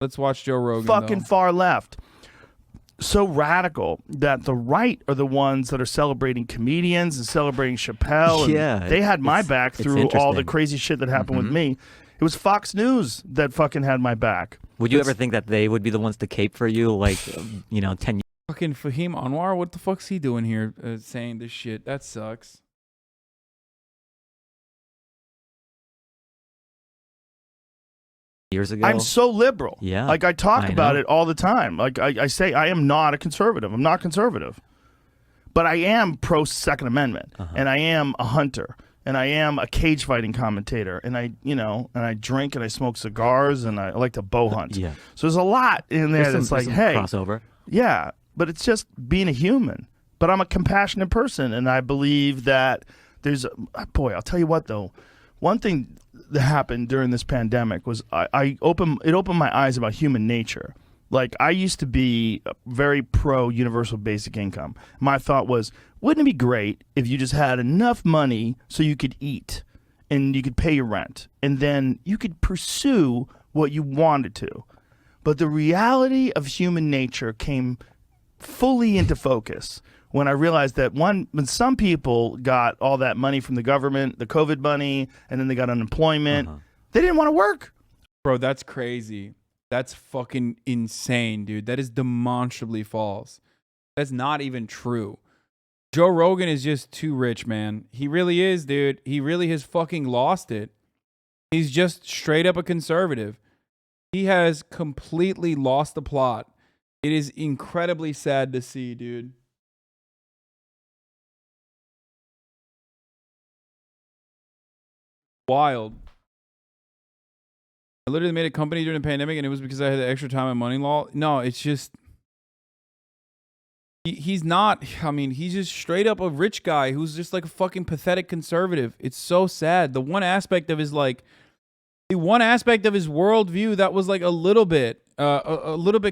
Let's watch Joe Rogan. Fucking far left. So radical that the right are the ones that are celebrating comedians and celebrating Chappelle. And Yeah, they had my back through all the crazy shit that happened with me. It was Fox News that fucking had my back. Would you ever think that they would be the ones to cape for you, like, 10 years? Fucking Fahim Anwar, what the fuck's he doing here saying this shit? That sucks. Years ago? I'm so liberal. Yeah. Like, I talk about it all the time. Like, I say I am not a conservative. I'm not conservative. But I am pro-Second Amendment. And I am a hunter. And I am a cage fighting commentator. And I drink and I smoke cigars and I like to bow hunt. Yeah. So there's a lot in there that's like, hey. Crossover. Yeah. But it's just being a human. But I'm a compassionate person. And I believe that there's, boy, I'll tell you what, though. One thing that happened during this pandemic was it opened my eyes about human nature. Like, I used to be very pro universal basic income. My thought was, wouldn't it be great if you just had enough money so you could eat and you could pay your rent and then you could pursue what you wanted to? But the reality of human nature came fully into focus when I realized that when some people got all that money from the government, the COVID money, and then they got unemployment, they didn't want to work. Bro, that's crazy. That's fucking insane, dude. That is demonstrably false. That's not even true. Joe Rogan is just too rich, man. He really is, dude. He really has fucking lost it. He's just straight up a conservative. He has completely lost the plot. It is incredibly sad to see, dude. Wild. I literally made a company during the pandemic and it was because I had the extra time and money law. No, it's just he's not, I mean, he's just straight up a rich guy who's just like a fucking pathetic conservative. It's so sad. The one aspect of his worldview that was like a little bit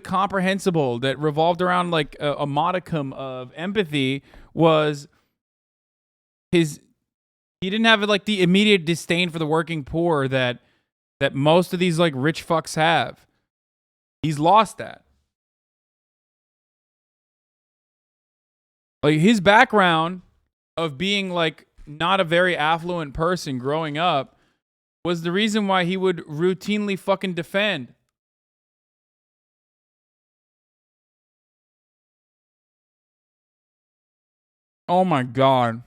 comprehensible, that revolved around like a modicum of empathy, was he didn't have like the immediate disdain for the working poor that most of these like rich fucks have. He's lost that. Like, his background of being like not a very affluent person growing up was the reason why he would routinely fucking defend. Oh my God.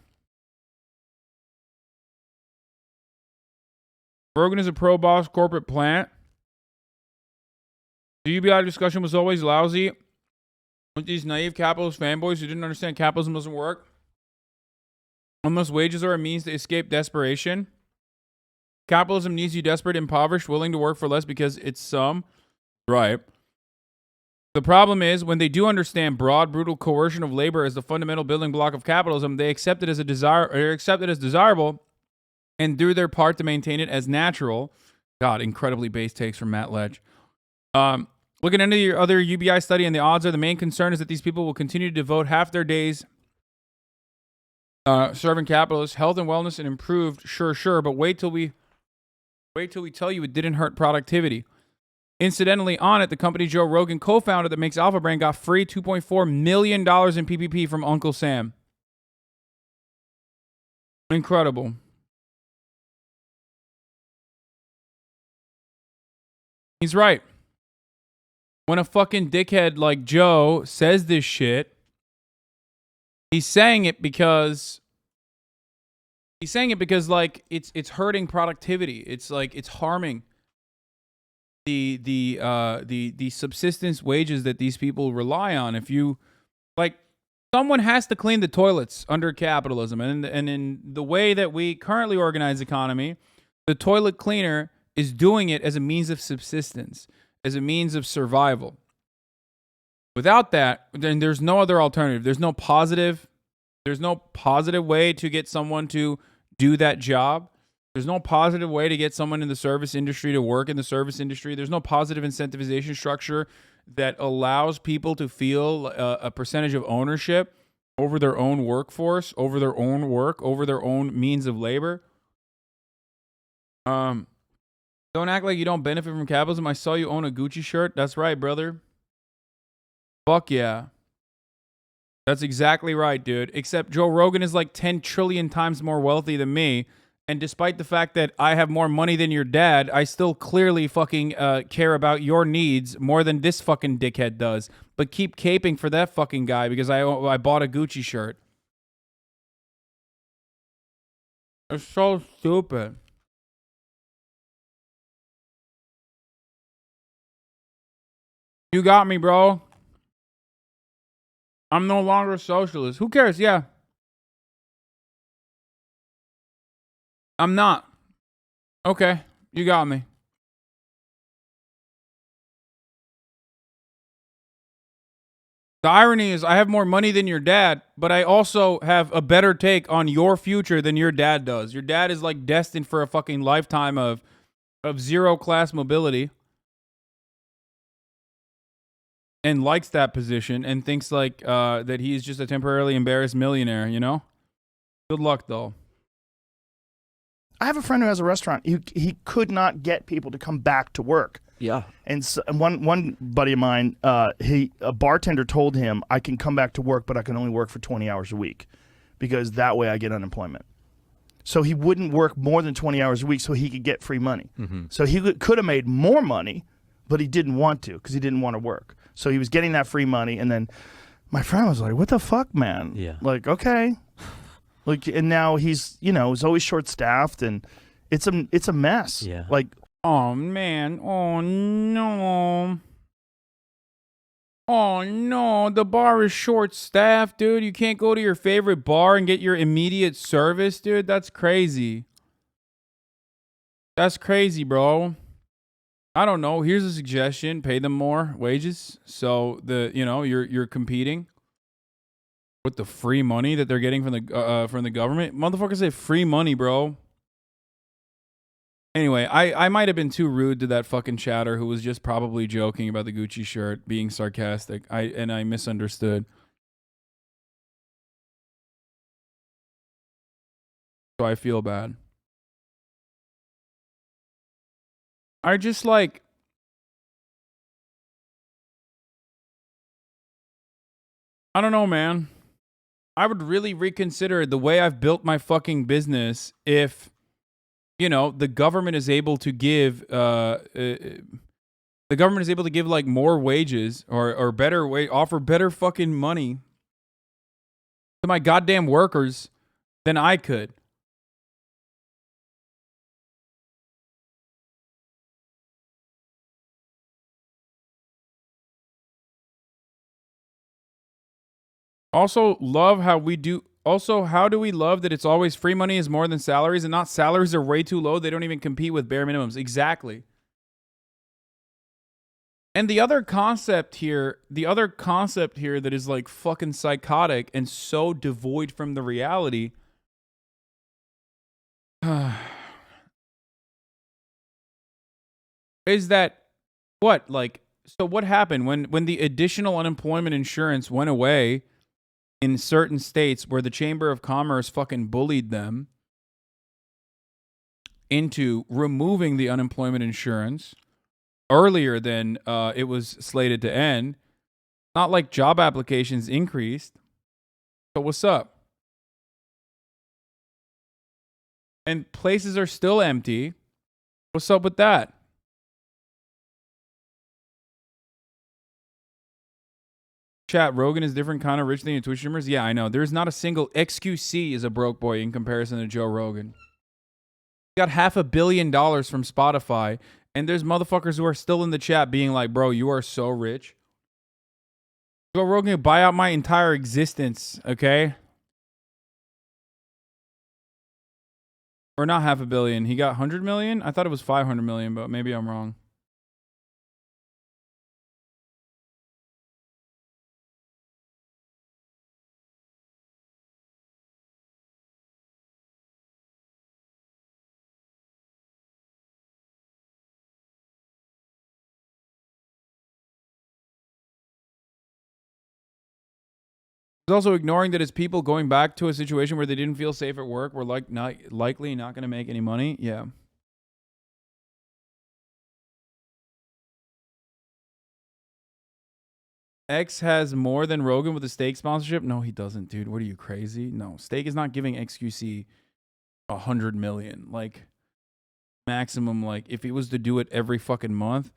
Rogan is a pro-boss corporate plant. The UBI discussion was always lousy with these naive capitalist fanboys who didn't understand capitalism doesn't work unless wages are a means to escape desperation. Capitalism needs you desperate, impoverished, willing to work for less because it's some. Right. The problem is, when they do understand broad, brutal coercion of labor as the fundamental building block of capitalism, they accept it as desirable and do their part to maintain it as natural. God, incredibly base takes from Matt Ledge. Looking into your other UBI study, and the odds are the main concern is that these people will continue to devote half their days serving capitalists. Health and wellness and improved, sure, but wait till we tell you it didn't hurt productivity. Incidentally, on it, the company Joe Rogan co-founded that makes Alpha Brain got free $2.4 million in PPP from Uncle Sam. Incredible. He's right. When a fucking dickhead like Joe says this shit, he's saying it because like it's hurting productivity. It's like it's harming the subsistence wages that these people rely on. If you like, someone has to clean the toilets under capitalism, and in the way that we currently organize the economy, the toilet cleaner is doing it as a means of subsistence, as a means of survival. Without that, then there's no other alternative. There's no positive way to get someone to do that job. There's no positive way to get someone in the service industry to work in the service industry. There's no positive incentivization structure that allows people to feel a percentage of ownership over their own workforce, over their own work, over their own means of labor. Don't act like you don't benefit from capitalism. I saw you own a Gucci shirt. That's right, brother. Fuck yeah. That's exactly right, dude. Except Joe Rogan is like 10 trillion times more wealthy than me. And despite the fact that I have more money than your dad, I still clearly fucking care about your needs more than this fucking dickhead does. But keep caping for that fucking guy because I bought a Gucci shirt. It's so stupid. You got me, bro. I'm no longer a socialist. Who cares? Yeah. I'm not. Okay. You got me. The irony is I have more money than your dad, but I also have a better take on your future than your dad does. Your dad is like destined for a fucking lifetime of zero class mobility and likes that position and thinks like that he's just a temporarily embarrassed millionaire, you know? Good luck though. I have a friend who has a restaurant. He could not get people to come back to work. Yeah. And so, one buddy of mine, a bartender told him, I can come back to work, but I can only work for 20 hours a week because that way I get unemployment. So he wouldn't work more than 20 hours a week so he could get free money. Mm-hmm. So he could have made more money, but he didn't want to because he didn't want to work. So he was getting that free money. And then my friend was like, what the fuck, man? Yeah. Like, okay. Like, and now he's always short staffed and it's a mess. Yeah. Like, Oh man. Oh no. Oh no. The bar is short staffed, dude. You can't go to your favorite bar and get your immediate service, dude. That's crazy. That's crazy, bro. I don't know. Here's a suggestion: pay them more wages, so you're competing with the free money that they're getting from the government. Motherfuckers say free money, bro. Anyway, I might have been too rude to that fucking chatter who was just probably joking about the Gucci shirt, being sarcastic. I misunderstood. So I feel bad. I just like I don't know, man. I would really reconsider the way I've built my fucking business if the government is able to give like more wages or better offer better fucking money to my goddamn workers than I could. Also, how do we love that it's always free money is more than salaries and not salaries are way too low? They don't even compete with bare minimums. Exactly. And the other concept here that is like fucking psychotic and so devoid from the reality is that what happened when the additional unemployment insurance went away in certain states where the Chamber of Commerce fucking bullied them into removing the unemployment insurance earlier than it was slated to end. Not like job applications increased. So what's up? And places are still empty. What's up with that? Chat, Rogan is different kind of rich than your Twitch streamers. Yeah, I know. There's not a single XQC is a broke boy in comparison to Joe Rogan. He got $500 million from Spotify, and there's motherfuckers who are still in the chat being like, bro, you are so rich. Joe Rogan could buy out my entire existence, okay? Or not $500 million. He got 100 million? I thought it was 500 million, but maybe I'm wrong. He's also ignoring that his people going back to a situation where they didn't feel safe at work were likely not going to make any money. Yeah. X has more than Rogan with a steak sponsorship? No, he doesn't, dude. What are you, crazy? No, steak is not giving XQC 100 million. Like, maximum, like, if he was to do it every fucking month,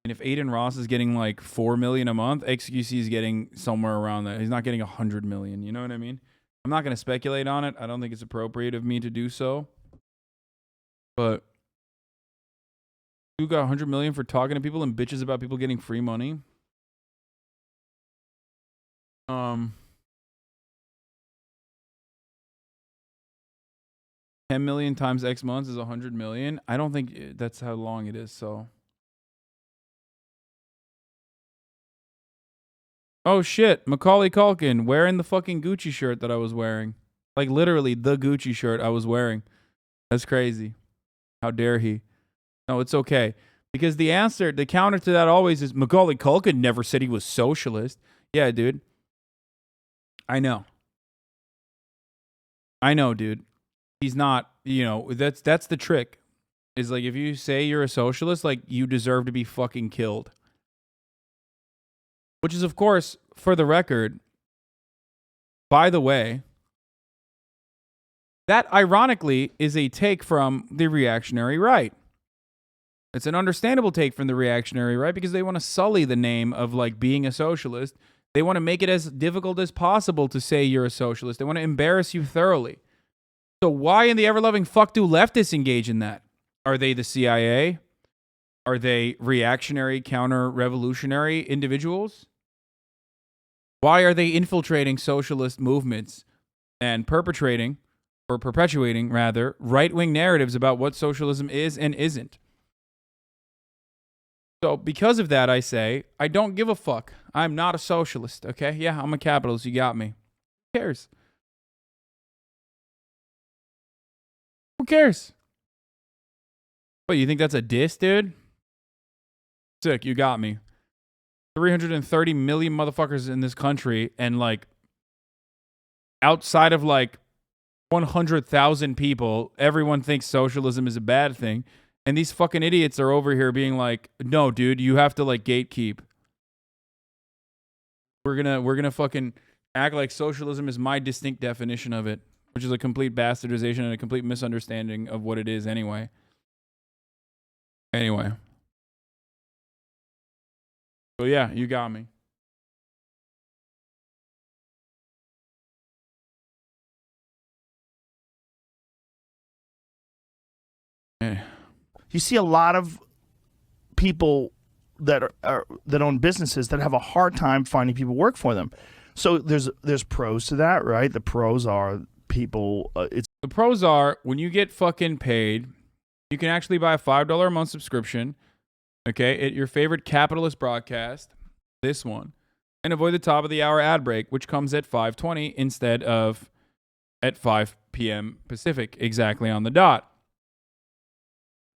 and if Aiden Ross is getting like 4 million a month, XQC is getting somewhere around that. He's not getting 100 million. You know what I mean? I'm not going to speculate on it. I don't think it's appropriate of me to do so. But you got 100 million for talking to people and bitches about people getting free money. 10 million times X months is 100 million. I don't think that's how long it is, so. Oh shit, Macaulay Culkin wearing the fucking Gucci shirt that I was wearing. Like literally the Gucci shirt I was wearing. That's crazy. How dare he? No, it's okay. Because the counter to that always is Macaulay Culkin never said he was socialist. Yeah, dude. I know, dude. He's not, that's the trick. Is like if you say you're a socialist, like you deserve to be fucking killed. Which is, of course, for the record, by the way, that ironically is a take from the reactionary right. It's an understandable take from the reactionary right because they want to sully the name of like being a socialist. They want to make it as difficult as possible to say you're a socialist. They want to embarrass you thoroughly. So why in the ever-loving fuck do leftists engage in that? Are they the CIA? Are they reactionary, counter-revolutionary individuals? Why are they infiltrating socialist movements and perpetuating, rather, right-wing narratives about what socialism is and isn't? So because of that, I say, I don't give a fuck. I'm not a socialist, okay? Yeah, I'm a capitalist. You got me. Who cares? Who cares? What, you think that's a diss, dude? Sick, you got me. 330 million motherfuckers in this country, and like outside of like 100,000 people, everyone thinks socialism is a bad thing. And these fucking idiots are over here being like, no, dude, you have to like gatekeep. We're gonna fucking act like socialism is my distinct definition of it, which is a complete bastardization and a complete misunderstanding of what it is anyway. Anyway. So yeah, you got me. You see a lot of people that that own businesses that have a hard time finding people work for them. So there's pros to that, right? The pros are people. The pros are when you get fucking paid, you can actually buy a $5 a month subscription, okay, at your favorite capitalist broadcast, this one, and avoid the top of the hour ad break, which comes at 5:20 instead of at 5 p.m. Pacific, exactly on the dot.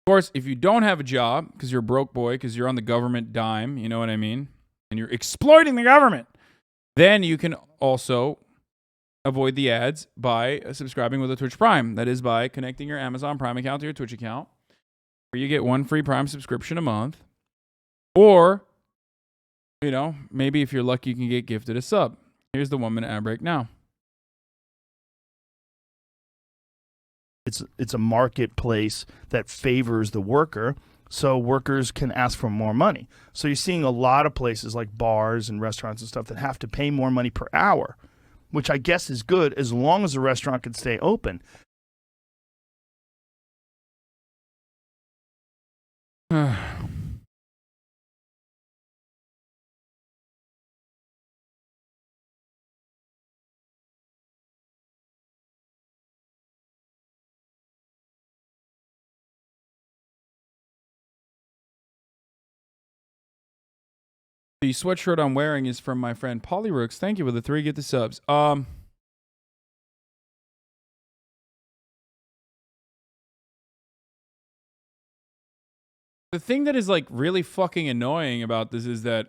Of course, if you don't have a job because you're a broke boy, because you're on the government dime, you know what I mean, and you're exploiting the government, then you can also avoid the ads by subscribing with a Twitch Prime. That is by connecting your Amazon Prime account to your Twitch account, where you get one free Prime subscription a month. Or, maybe if you're lucky, you can get gifted a sub. Here's the 1 minute ad break now. It's a marketplace that favors the worker, so workers can ask for more money. So you're seeing a lot of places like bars and restaurants and stuff that have to pay more money per hour, which I guess is good as long as the restaurant can stay open. The sweatshirt I'm wearing is from my friend Polyrooks. Thank you for the 3 get the subs. The thing that is like really fucking annoying about this is that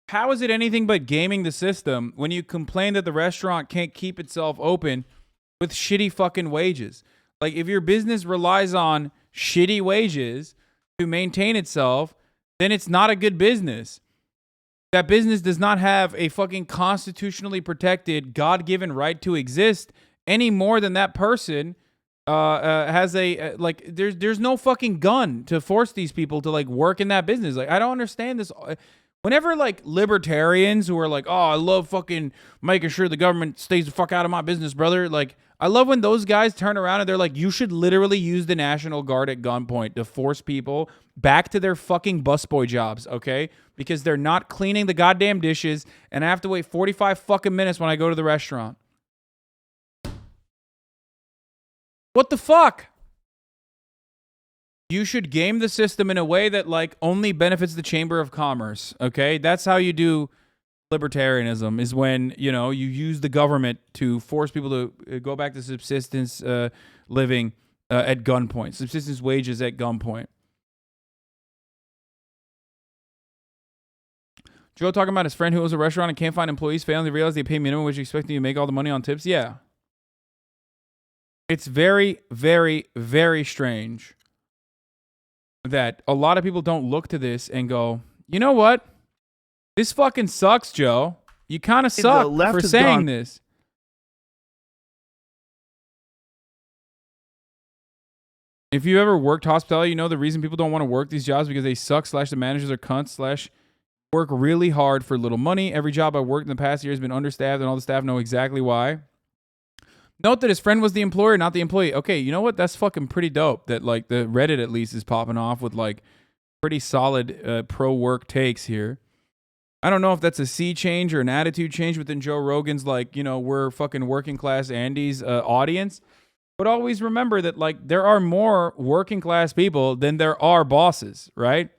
how is it anything but gaming the system when you complain that the restaurant can't keep itself open with shitty fucking wages? Like if your business relies on shitty wages to maintain itself, then it's not a good business. That business does not have a fucking constitutionally protected, God-given right to exist any more than that person has a like. There's no fucking gun to force these people to like work in that business. Like, I don't understand this. Whenever like libertarians who are like, oh, I love fucking making sure the government stays the fuck out of my business, brother. Like, I love when those guys turn around and they're like, you should literally use the National Guard at gunpoint to force people back to their fucking busboy jobs, okay? Because they're not cleaning the goddamn dishes and I have to wait 45 fucking minutes when I go to the restaurant. What the fuck? You should game the system in a way that like only benefits the Chamber of Commerce, okay? That's how you do libertarianism, is when, you know, you use the government to force people to go back to subsistence living at gunpoint, subsistence wages at gunpoint. Joe talking about his friend who owns a restaurant and can't find employees, failing to realize they pay minimum wage, expecting you to make all the money on tips. Yeah. It's very, very, very strange that a lot of people don't look to this and go, you know what? This fucking sucks, Joe. You kind of suck for saying this. If you ever worked hospitality, you know the reason people don't want to work these jobs because they suck / the managers are cunts / work really hard for little money. Every job I've worked in the past year has been understaffed and all the staff know exactly why. Note that his friend was the employer, not the employee. Okay, you know what? That's fucking pretty dope that like the Reddit at least is popping off with like pretty solid pro-work takes here. I don't know if that's a sea change or an attitude change within Joe Rogan's like, you know, we're fucking working class Andy's audience. But always remember that like there are more working class people than there are bosses, right?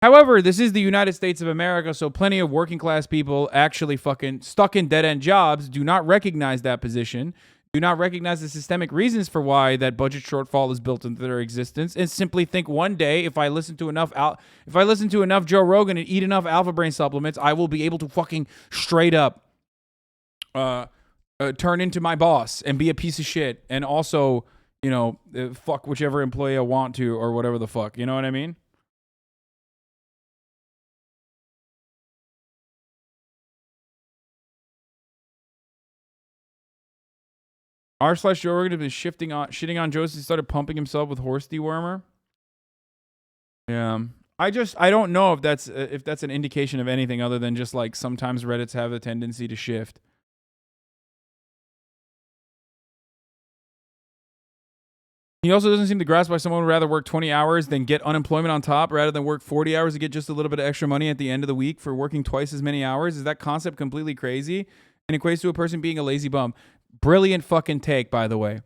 However, this is the United States of America, so plenty of working class people actually fucking stuck in dead-end jobs do not recognize that position, do not recognize the systemic reasons for why that budget shortfall is built into their existence, and simply think one day if I listen to enough Joe Rogan and eat enough Alpha Brain supplements, I will be able to fucking straight up turn into my boss and be a piece of shit, and also, you know, fuck whichever employee I want to or whatever the fuck. You know what I mean? R/Joe Rogan has been shitting on Joe since he started pumping himself with horse dewormer. Yeah. I don't know if that's an indication of anything other than just like sometimes Reddits have a tendency to shift. He also doesn't seem to grasp why someone would rather work 20 hours than get unemployment on top rather than work 40 hours to get just a little bit of extra money at the end of the week for working twice as many hours. Is that concept completely crazy and equates to a person being a lazy bum? Brilliant fucking take, by the way.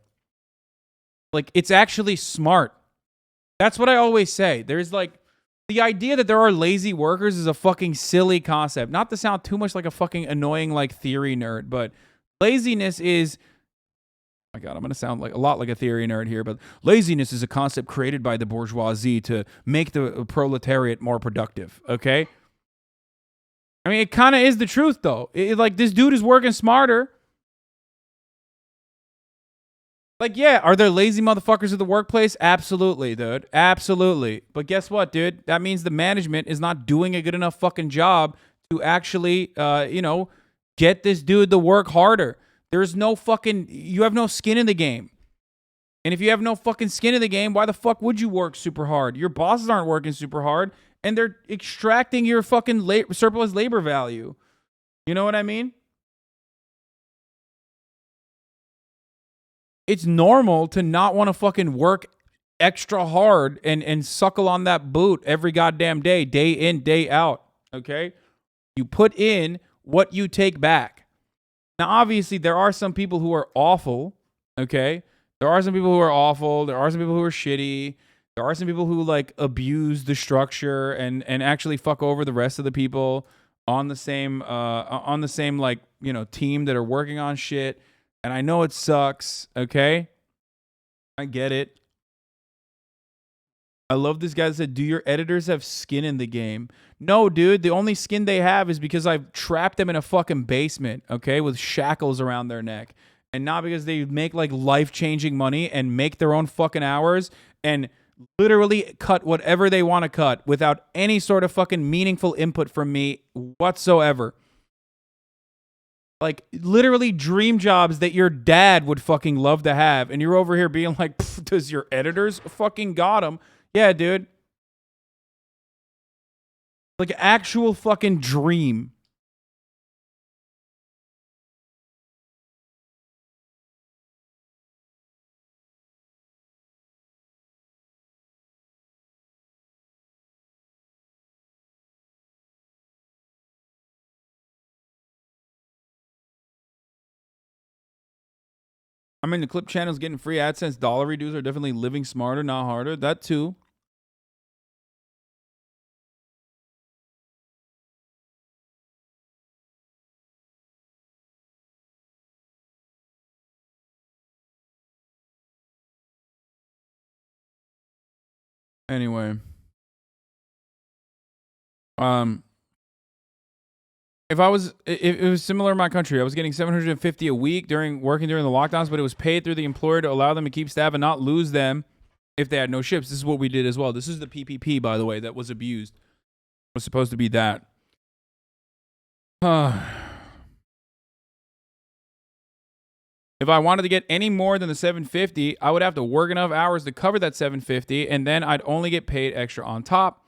Like, it's actually smart. That's what I always say. There's like, the idea that there are lazy workers is a fucking silly concept. Not to sound too much like a fucking annoying like theory nerd, but laziness is, oh my God, I'm going to sound like a lot like a theory nerd here, but laziness is a concept created by the bourgeoisie to make the proletariat more productive, okay? I mean, it kind of is the truth, though. Like, this dude is working smarter. Like, yeah, are there lazy motherfuckers at the workplace? Absolutely, dude. Absolutely. But guess what, dude? That means the management is not doing a good enough fucking job to actually, you know, get this dude to work harder. There's no fucking, you have no skin in the game. And if you have no fucking skin in the game, why the fuck would you work super hard? Your bosses aren't working super hard, and they're extracting your fucking surplus labor value. You know what I mean? It's normal to not want to fucking work extra hard and suckle on that boot every goddamn day in, day out, okay? You put in what you take back. Now, obviously, there are some people who are awful, okay? There are some people who are awful. There are some people who are shitty. There are some people who, like, abuse the structure and actually fuck over the rest of the people on the same, like, you know, team that are working on shit. And I know it sucks, okay? I get it. I love this guy that said, do your editors have skin in the game? No, dude. The only skin they have is because I've trapped them in a fucking basement, okay, with shackles around their neck. And not because they make, like, life-changing money and make their own fucking hours and literally cut whatever they want to cut without any sort of fucking meaningful input from me whatsoever. Like, literally dream jobs that your dad would fucking love to have. And you're over here being like, does your editors fucking got them? Yeah, dude. Like, actual fucking dream. I mean, the clip channels getting free AdSense dollar reduce are definitely living smarter, not harder. That too. Anyway. If it was similar in my country. I was getting $750 a week working during the lockdowns, but it was paid through the employer to allow them to keep staff and not lose them if they had no shifts. This is what we did as well. This is the PPP, by the way, that was abused. It was supposed to be that. If I wanted to get any more than the $750, I would have to work enough hours to cover that $750, and then I'd only get paid extra on top.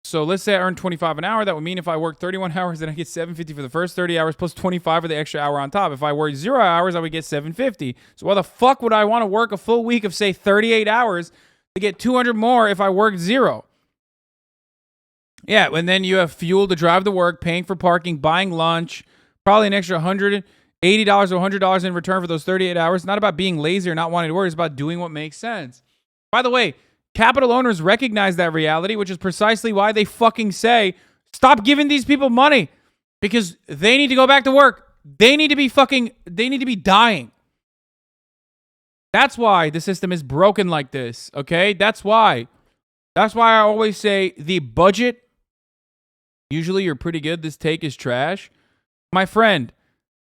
So let's say I earn $25 an hour. That would mean if I work 31 hours, then I get $750 for the first 30 hours plus 25 for the extra hour on top. If I work 0 hours, I would get $750. So why the fuck would I want to work a full week of, say, 38 hours to get 200 more if I worked 0? Yeah, and then you have fuel to drive to work, paying for parking, buying lunch, probably an extra $180 or $100 in return for those 38 hours. It's not about being lazy or not wanting to work. It's about doing what makes sense. By the way, capital owners recognize that reality, which is precisely why they fucking say, stop giving these people money because they need to go back to work. They need to be dying. That's why the system is broken like this, okay? That's why I always say the budget, usually you're pretty good. This take is trash. My friend,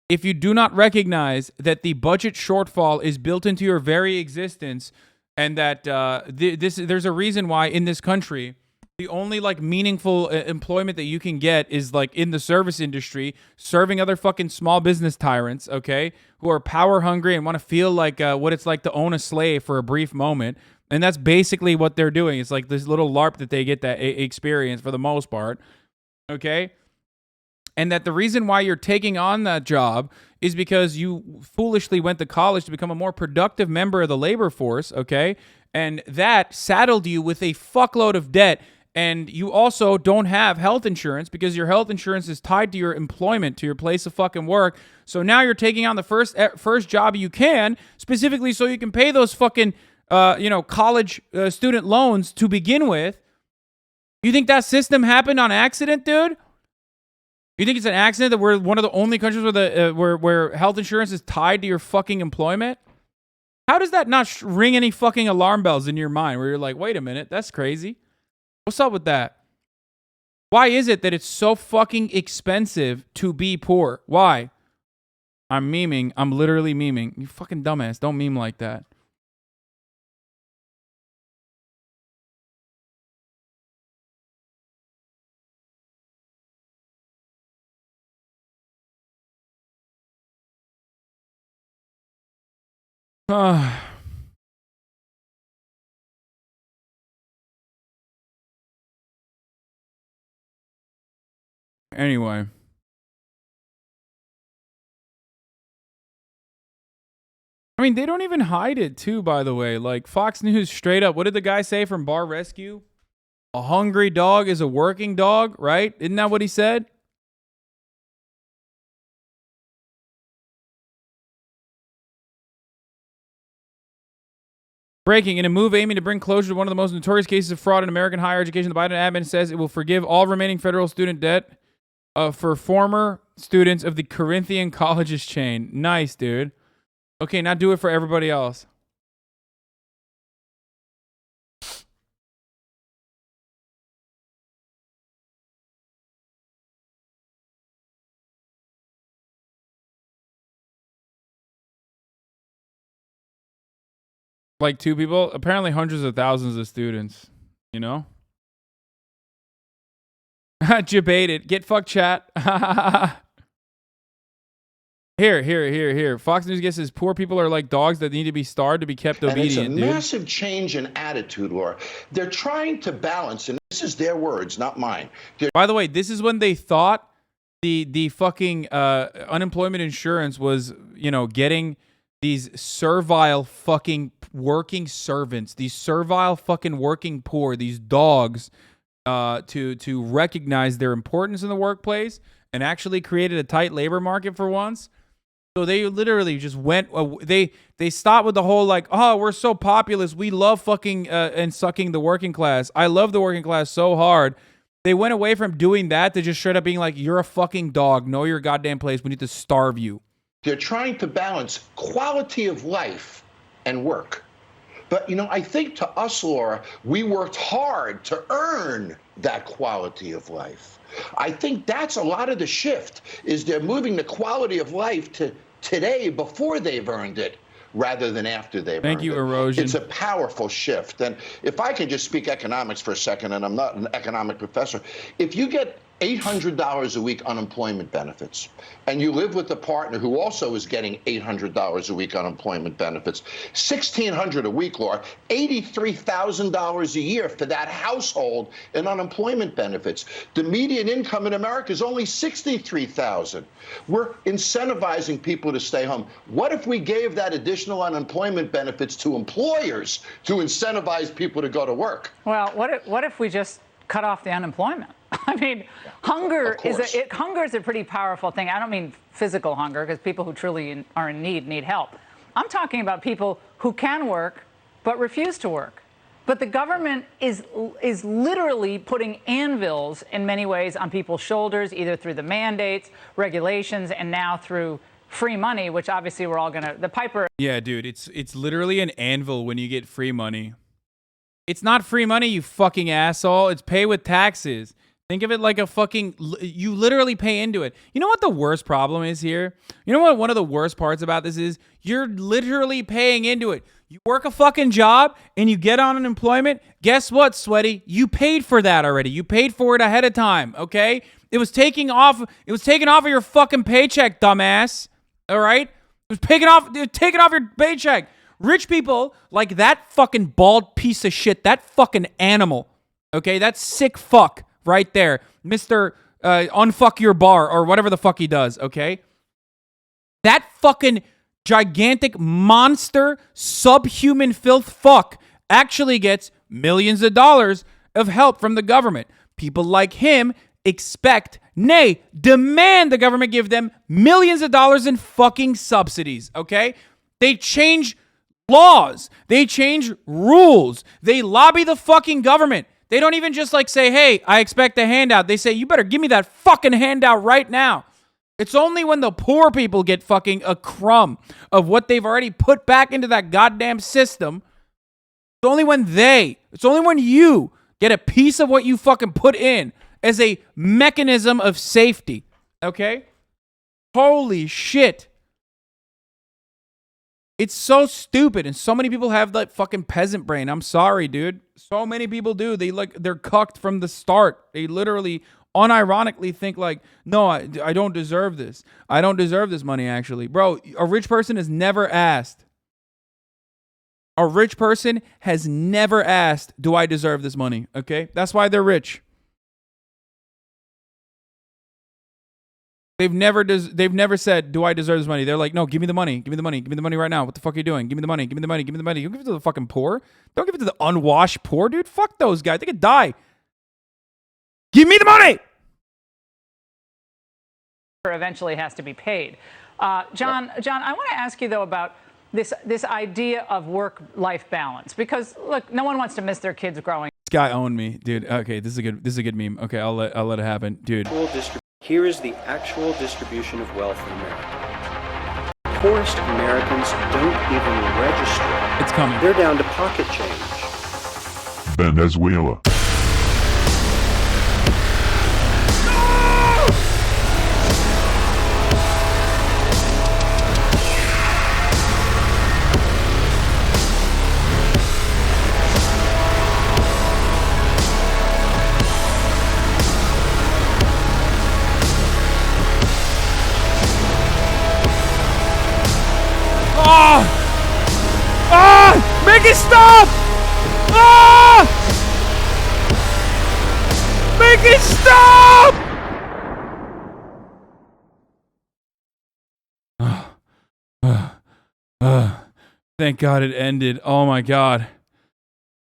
if you do not recognize that the budget shortfall is built into your very existence, and that there's a reason why in this country, the only like meaningful employment that you can get is like in the service industry, serving other fucking small business tyrants, okay, who are power hungry and want to feel like what it's like to own a slave for a brief moment. And that's basically what they're doing. It's like this little LARP that they get that experience for the most part, okay? And that the reason why you're taking on that job is because you foolishly went to college to become a more productive member of the labor force, okay? And that saddled you with a fuckload of debt. And you also don't have health insurance because your health insurance is tied to your employment, to your place of fucking work. So now you're taking on the first job you can, specifically so you can pay those fucking, college student loans to begin with. You think that system happened on accident, dude? You think it's an accident that we're one of the only countries where health insurance is tied to your fucking employment? How does that not ring any fucking alarm bells in your mind where you're like, wait a minute, that's crazy? What's up with that? Why is it that it's so fucking expensive to be poor? Why? I'm memeing. I'm literally memeing. You fucking dumbass. Don't meme like that. Anyway. I mean, they don't even hide it, too, by the way. Like, Fox News straight up. What did the guy say from Bar Rescue? A hungry dog is a working dog, right? Isn't that what he said? Breaking. In a move aiming to bring closure to one of the most notorious cases of fraud in American higher education, the Biden admin says it will forgive all remaining federal student debt for former students of the Corinthian colleges chain. Nice, dude. Okay, now do it for everybody else. Like 2 people? Apparently hundreds of thousands of students, you know? Debated. Get fucked, chat. Here. Fox News guesses poor people are like dogs that need to be starved to be kept obedient, and dude. it's a massive change in attitude, Laura. They're trying to balance, and this is their words, not mine. By the way, this is when they thought the fucking unemployment insurance was, you know, getting these servile fucking working servants, these servile fucking working poor, these dogs, to recognize their importance in the workplace and actually created a tight labor market for once. So they literally just went. They stopped with the whole like, oh, we're so populist, we love fucking and sucking the working class. I love the working class so hard. They went away from doing that to just straight up being like, you're a fucking dog. Know your goddamn place. We need to starve you. They're trying to balance quality of life and work. But, you know, I think to us, Laura, we worked hard to earn that quality of life. I think that's a lot of the shift, is they're moving the quality of life to today before they've earned it, rather than after they've earned it. Thank you, Erosion. It's a powerful shift. And if I can just speak economics for a second, and I'm not an economic professor, if you get $800 a week unemployment benefits, and you live with a partner who also is getting $800 a week unemployment benefits, $1,600 a week, Laura, $83,000 a year for that household in unemployment benefits. The median income in America is only $63,000. We're incentivizing people to stay home. What if we gave that additional unemployment benefits to employers to incentivize people to go to work? Well, what if we just cut off the unemployment? I mean, hunger is a pretty powerful thing. I don't mean physical hunger, because people who truly are in need help. I'm talking about people who can work but refuse to work. But the government is literally putting anvils in many ways on people's shoulders, either through the mandates, regulations, and now through free money, which obviously we're all gonna. The Piper. Yeah, dude, it's literally an anvil when you get free money. It's not free money, you fucking asshole. It's pay with taxes. Think of it like a fucking, you literally pay into it. You know what the worst problem is here? You know what one of the worst parts about this is? You're literally paying into it. You work a fucking job and you get on unemployment. Guess what, sweaty? You paid for that already. You paid for it ahead of time, okay? It was taken off of your fucking paycheck, dumbass. All right? It was taken off your paycheck. Rich people like that fucking bald piece of shit, that fucking animal, okay? That sick fuck right there, Mr. Unfuck Your Bar or whatever the fuck he does, okay? That fucking gigantic monster subhuman filth fuck actually gets millions of dollars of help from the government. People like him expect, nay, demand the government give them millions of dollars in fucking subsidies, okay? They change laws. They change rules. They lobby the fucking government. They don't even just like say, hey, I expect a handout. They say, you better give me that fucking handout right now. It's only when the poor people get fucking a crumb of what they've already put back into that goddamn system. It's only when you get a piece of what you fucking put in as a mechanism of safety. Okay? Holy shit. It's so stupid, and so many people have that fucking peasant brain. I'm sorry, dude. So many people do. They're cucked from the start. They literally, unironically think like, no, I don't deserve this. I don't deserve this money, actually. Bro, a rich person has never asked. A rich person has never asked, do I deserve this money? Okay? That's why they're rich. They've never said, do I deserve this money? They're like, no, give me the money. Give me the money. Give me the money right now. What the fuck are you doing? Give me the money. Give me the money. Give me the money. Don't give it to the fucking poor. Don't give it to the unwashed poor, dude. Fuck those guys. They could die. Give me the money. Eventually has to be paid. John, I want to ask you, though, about this idea of work-life balance. Because, look, no one wants to miss their kids growing. This guy owned me, dude. Okay, this is a good meme. Okay, I'll let it happen. Dude. Here is the actual distribution of wealth in America. Poorest Americans don't even register. It's coming. They're down to pocket change. Venezuela. it stop! Ah! Make it stop! Thank God it ended. Oh my God.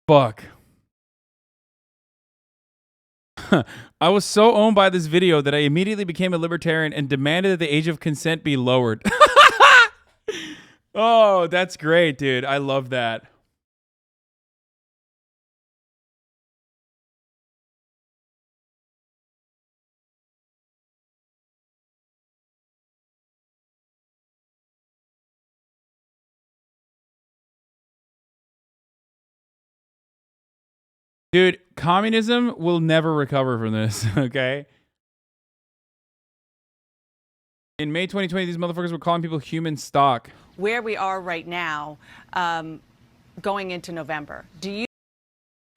Fuck. I was so owned by this video that I immediately became a libertarian and demanded that the age of consent be lowered. Oh, that's great, dude. I love that. Dude, communism will never recover from this, okay? In May 2020, these motherfuckers were calling people human stock. Where we are right now, going into November, do you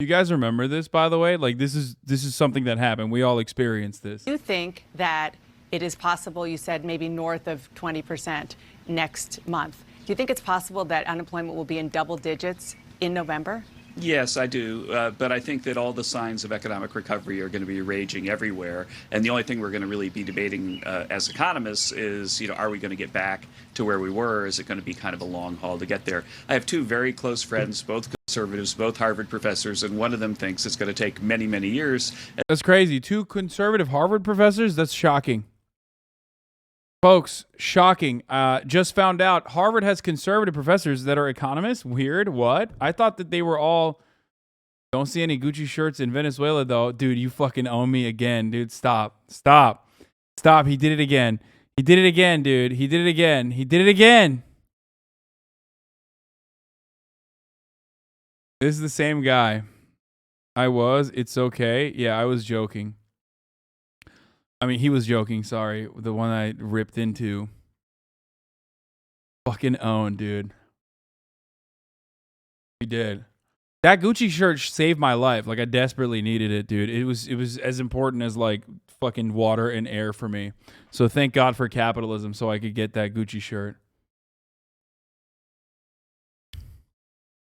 guys remember this, by the way? Like, this is something that happened. We all experienced this. you think that it is possible, you said maybe north of 20% next month. Do you think it's possible that unemployment will be in double digits in November? Yes, I do. But I think that all the signs of economic recovery are going to be raging everywhere. And the only thing we're going to really be debating as economists is, are we going to get back to where we were? Is it going to be kind of a long haul to get there? I have two very close friends, both conservatives, both Harvard professors, and one of them thinks it's going to take many, many years. That's crazy. Two conservative Harvard professors? That's shocking. Folks, shocking. Just found out Harvard has conservative professors that are economists. Weird. What? I thought that they were all... Don't see any Gucci shirts in Venezuela, though. Dude, you fucking owe me again. Dude, stop. Stop. Stop. He did it again. He did it again, dude. He did it again. He did it again. This is the same guy. It's okay. Yeah, I was joking. I mean, he was joking, sorry. The one I ripped into. Fucking own, dude. He did. That Gucci shirt saved my life. Like, I desperately needed it, dude. It was as important as, like, fucking water and air for me. So thank God for capitalism so I could get that Gucci shirt.